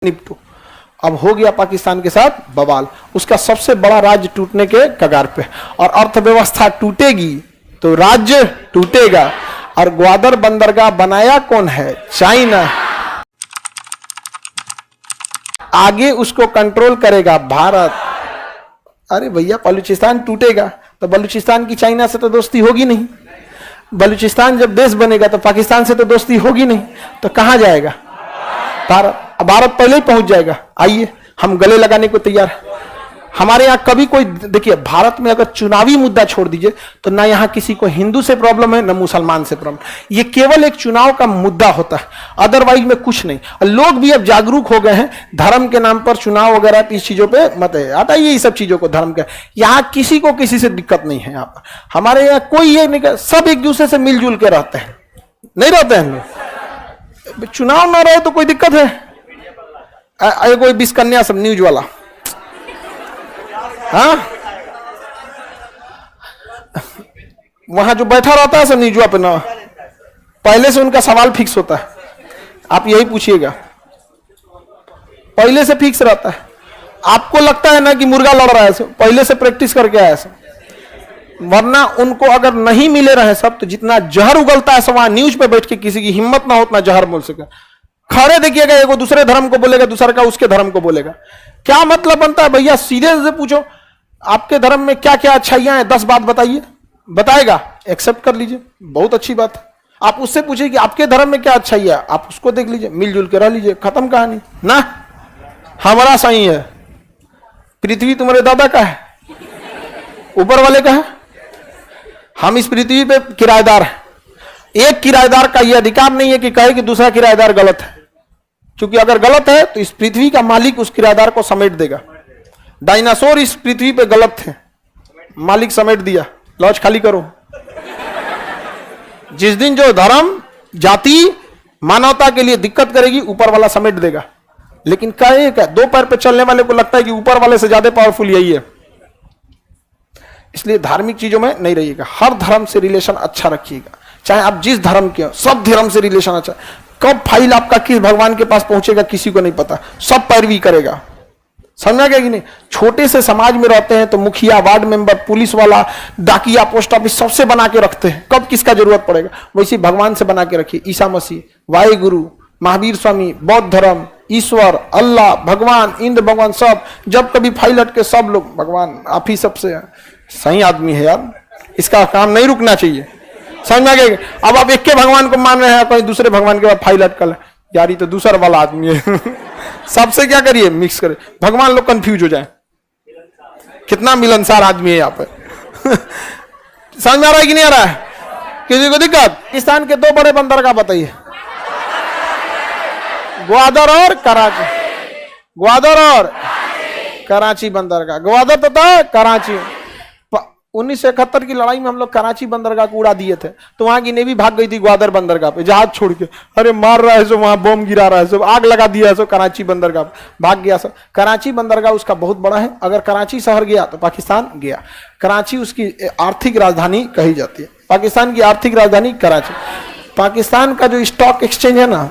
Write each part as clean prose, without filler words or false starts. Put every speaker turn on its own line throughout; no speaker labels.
निपटो। अब हो गया पाकिस्तान के साथ बवाल, उसका सबसे बड़ा राज्य टूटने के कगार पे, और अर्थव्यवस्था टूटेगी तो राज्य टूटेगा। और ग्वादर बंदरगाह बनाया कौन है? चाइना। आगे उसको कंट्रोल करेगा भारत। अरे भैया, बलूचिस्तान टूटेगा तो बलूचिस्तान की चाइना से तो दोस्ती होगी नहीं। बलूचिस्तान जब देश बनेगा तो पाकिस्तान से तो दोस्ती होगी नहीं, तो कहां जाएगा? भारत। भारत पहले ही पहुंच जाएगा। आइए, हम गले लगाने को तैयार हैं। हमारे यहाँ कभी कोई, देखिए, भारत में अगर चुनावी मुद्दा छोड़ दीजिए तो ना यहाँ किसी को हिंदू से प्रॉब्लम है ना मुसलमान से प्रॉब्लम। ये केवल एक चुनाव का मुद्दा होता है, अदरवाइज में कुछ नहीं। और लोग भी अब जागरूक हो गए हैं, धर्म के नाम पर चुनाव वगैरह इस चीजों पे मत है, हटाइए ये सब चीजों को। धर्म का यहाँ किसी को किसी से दिक्कत नहीं है। यहाँ पर हमारे यहाँ कोई ये नहीं, सब एक दूसरे से मिलजुल के रहते हैं। नहीं रहते हैं लोग? चुनाव ना रहे तो कोई दिक्कत है? कोई 20 कन्या सब न्यूज वाला, हाँ, वहां जो बैठा रहता है सब न्यूज पे ना, पहले से उनका सवाल फिक्स होता है। आप यही पूछिएगा, पहले से फिक्स रहता है। आपको लगता है ना कि मुर्गा लड़ रहा है, पहले से प्रैक्टिस करके आया सब। वरना उनको अगर नहीं मिले रहे सब, तो जितना जहर उगलता है सब वहां न्यूज पे बैठ के किसी की हिम्मत ना हो उतना जहर बोल सके। खड़े देखिएगा, एगो दूसरे धर्म को बोलेगा, दूसरा का उसके धर्म को बोलेगा। क्या मतलब बनता है भैया? सीधे से पूछो, आपके धर्म में क्या क्या अच्छाइयां हैं, 10 बात बताइए। बताएगा, एक्सेप्ट कर लीजिए, बहुत अच्छी बात है। आप उससे पूछिए कि आपके धर्म में क्या अच्छाइयां, आप उसको देख लीजिए, मिलजुल के रह लीजिए, खत्म कहानी ना। हमारा सही है, पृथ्वी तुम्हारे दादा का है, ऊपर वाले का है। हम इस पृथ्वी पे किराएदार हैं। एक किराएदार का यह अधिकार नहीं है कि कहे कि दूसरा किराएदार गलत है, क्योंकि अगर गलत है तो इस पृथ्वी का मालिक उस किराएदार को समेट देगा। डायनासोर इस पृथ्वी पे गलत थे, मालिक समेट दिया, लॉज खाली करो। जिस दिन जो धर्म, जाति, मानवता के लिए दिक्कत करेगी, ऊपर वाला समेट देगा। लेकिन कहे क्या, 2 पैर पे चलने वाले को लगता है कि ऊपर वाले से ज्यादा पावरफुल यही है। इसलिए धार्मिक चीजों में नहीं रहिएगा, हर धर्म से रिलेशन अच्छा रखिएगा, चाहे आप जिस धर्म के हो, सब धर्म से रिलेशन अच्छा। कब फाइल आपका किस भगवान के पास पहुंचेगा किसी को नहीं पता, सब पैरवी करेगा। समझा गया कि नहीं? छोटे से समाज में रहते हैं तो मुखिया, वार्ड मेंबर, पुलिस वाला, डाकिया, पोस्ट ऑफिस सबसे बना के रखते हैं। कब किसका जरूरत पड़ेगा, वैसे भगवान से बना के रखिए। ईसा मसीह, वाहिगुरु, महावीर स्वामी, बौद्ध धर्म, ईश्वर, अल्लाह, भगवान, इंद्र भगवान, सब। जब कभी फाइल हटके सब लोग भगवान आप ही सबसे सही आदमी है यार, इसका काम नहीं रुकना चाहिए। समझ में गए? अब आप एक के भगवान को मान रहे हैं, कोई दूसरे भगवान के बाद फाइल अटकल है, यार ये तो दूसरा वाला आदमी है। सबसे क्या करिए, मिक्स करिए, भगवान लोग कंफ्यूज हो जाए। कितना मिलनसार आदमी है यहाँ पे। समझ में आ रहा है कि नहीं आ रहा है? किसी को दिक्कत? पाकिस्तान के 2 बड़े बंदरगाह बताइए, ग्वादर और कराची। ग्वादर और कराची बंदरगाह, ग्वादर तथा कराची। 1971 की लड़ाई में हम लोग कराची बंदरगाह को उड़ा दिए थे, तो वहां की नेवी भाग गई थी ग्वादर बंदरगाह पे, जहाज छोड़ के। अरे मार रहा है सो, वहां बम गिरा रहा है सो, आग लगा दिया है सो, कराची बंदरगाह भाग गया सो। कराची बंदरगाह उसका बहुत बड़ा है, अगर कराची शहर गया तो पाकिस्तान गया। कराची उसकी आर्थिक राजधानी कही जाती है, पाकिस्तान की आर्थिक राजधानी कराची। पाकिस्तान का जो स्टॉक एक्सचेंज है ना,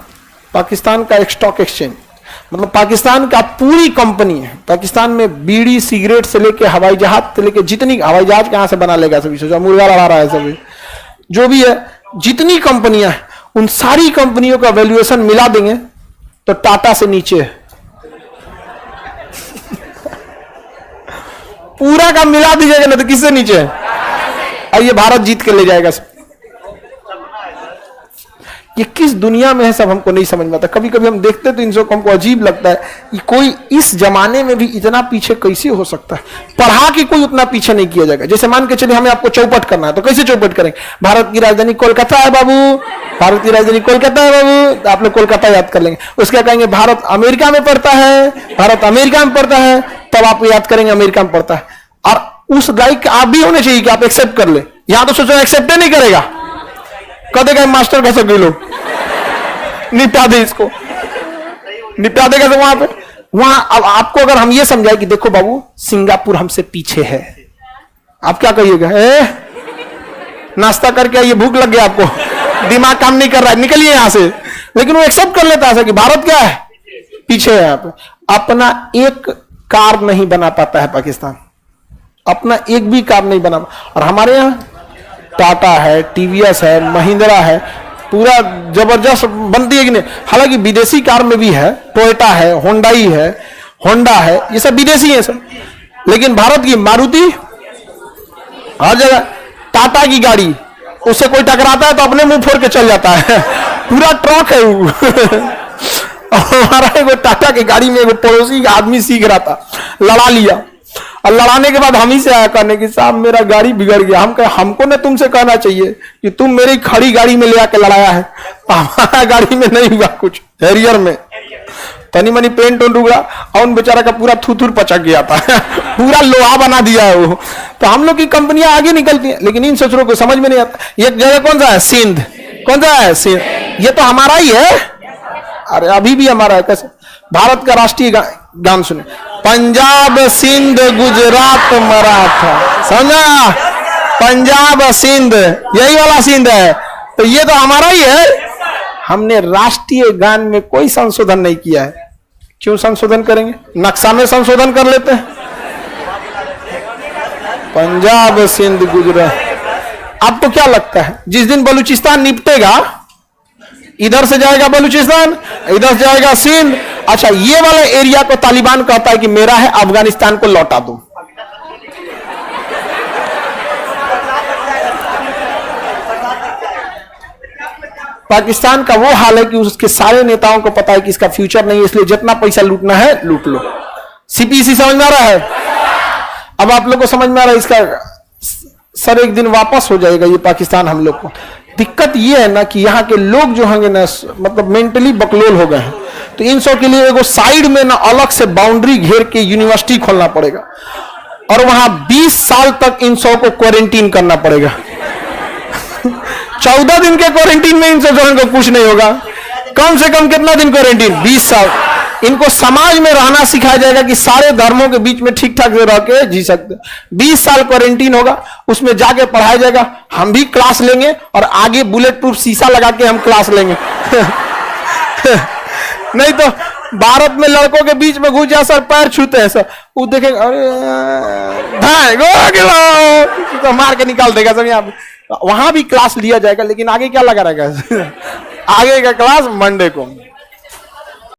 पाकिस्तान का एक स्टॉक एक्सचेंज मतलब पाकिस्तान का पूरी कंपनी है। पाकिस्तान में बीड़ी, सिगरेट से लेके हवाई जहाज से लेके, जितनी हवाई जहाज कहां से बना लेगा सभी, सोचा मुर्गा लड़ा रहा है सभी, जो भी है, जितनी कंपनियां हैं उन सारी कंपनियों का वैल्यूएशन मिला देंगे तो टाटा से नीचे है। पूरा का मिला दीजिएगा ना तो किससे नीचे है? और ये भारत जीत के ले जाएगा सब। ये किस दुनिया में है सब हमको नहीं समझ में आता। कभी कभी हम देखते तो इन सबको हमको अजीब लगता है कि कोई इस जमाने में भी इतना पीछे कैसे हो सकता है। पढ़ा के कोई उतना पीछे नहीं किया जाएगा। जैसे मान के चलिए हमें आपको चौपट करना है, तो कैसे चौपट करेंगे? भारत की राजधानी कोलकाता है बाबू, भारत की राजधानी कोलकाता है बाबू, तो आप लोग कोलकाता याद कर लेंगे। उसके कहेंगे भारत अमेरिका में पड़ता है, भारत अमेरिका में पड़ता है, तब आप याद करेंगे अमेरिका में पड़ता है। और उस लाइक आप भी होने चाहिए कि आप एक्सेप्ट कर ले। यहां तो सोचो एक्सेप्ट नहीं करेगा, कदेगा मास्टर कैसे गए लोग, निपटा दे इसको, निपटा देगा तो वहां पे। वहां अब आपको अगर हम ये समझाए कि देखो बाबू सिंगापुर हमसे पीछे है, आप क्या कहिएगा? नाश्ता करके आइए, भूख लग गया आपको, दिमाग काम नहीं कर रहा है, निकलिए यहां से। लेकिन वो एक्सेप्ट कर लेता है कि भारत क्या है, पीछे है। यहाँ पे अपना एक कार नहीं बना पाता है पाकिस्तान, अपना एक भी कार नहीं बना। और हमारे यहाँ टाटा है, टीवीएस है, महिंद्रा है, पूरा जबरदस्त बनती है कि नहीं। हालांकि विदेशी कार में भी है, टोयोटा है, होंडाई है, होंडा है, ये सब विदेशी है सब। लेकिन भारत की मारुति हर जगह। टाटा की गाड़ी, उससे कोई टकराता है तो अपने मुंह फोड़ के चल जाता है पूरा ट्रक है वो हमारा एगो टाटा की गाड़ी में एगो पड़ोसी का आदमी सीख रहा था, लड़ा लिया और लड़ाने के बाद हम ही से आया करने की साहब मेरा गाड़ी बिगड़ गया। हम कहे हमको ना तुमसे कहना चाहिए कि तुम मेरी खड़ी गाड़ी में ले आके लड़ाया है, हमारा गाड़ी में नहीं हुआ कुछ, हैरियर में तनी मनी पेंट उन रुका और उन बेचारा का पूरा थूथूर पचक गया था पूरा लोहा बना दिया है वो। तो हम लोग की कंपनियां आगे निकलती हैं, लेकिन इन सोचरों को समझ में नहीं आता। ये जगह कौन सा है? सिंध। कौन सा है? सिंध। ये तो हमारा ही है, अरे अभी भी हमारा है। कैसे? भारत का राष्ट्रीय गान सुने, पंजाब सिंध गुजरात मराठा, समझा? पंजाब सिंध, यही वाला सिंध है, तो ये तो हमारा ही है। हमने राष्ट्रीय गान में कोई संशोधन नहीं किया है। क्यों संशोधन करेंगे? नक्शा में संशोधन कर लेते हैं। पंजाब सिंध गुजरात। आपको क्या लगता है जिस दिन बलूचिस्तान निपटेगा, इधर से जाएगा बलूचिस्तान, इधर से जाएगा सिंध, अच्छा ये वाला एरिया को तालिबान कहता है कि मेरा है, अफगानिस्तान को लौटा दो। पाकिस्तान का वो हाल है कि उसके सारे नेताओं को पता है कि इसका फ्यूचर नहीं है, इसलिए जितना पैसा लूटना है लूट लो। सीपीसी समझ में आ रहा है? अब आप लोग को समझ में आ रहा है इसका सर एक दिन वापस हो जाएगा ये पाकिस्तान हम लोग को। दिक्कत ये है ना कि यहाँ के लोग जो होंगे ना, मतलब मेंटली बकलोल हो गए हैं, तो इन सब के लिए एगो साइड में ना अलग से बाउंड्री घेर के यूनिवर्सिटी खोलना पड़ेगा और वहां 20 साल तक इन सब को क्वारंटीन करना पड़ेगा 14 दिन के क्वारंटीन में इन सब को कुछ नहीं होगा। कम से कम कितना दिन क्वारंटीन? 20 साल। इनको समाज में रहना सिखाया जाएगा कि सारे धर्मों के बीच में ठीक ठाक रह के जी सकते। 20 साल क्वारंटीन होगा, उसमें जाके पढ़ाया जाएगा, हम भी क्लास लेंगे और आगे बुलेट प्रूफ शीशा लगा के हम क्लास लेंगे नहीं तो भारत में लड़कों के बीच में घुस जा सर, पैर छूते हैं सर, वो देखेंगे अरे तो मार के निकाल देगा सर। यहाँ वहां भी क्लास लिया जाएगा, लेकिन आगे क्या लगा रहेगा आगे का क्लास मंडे को।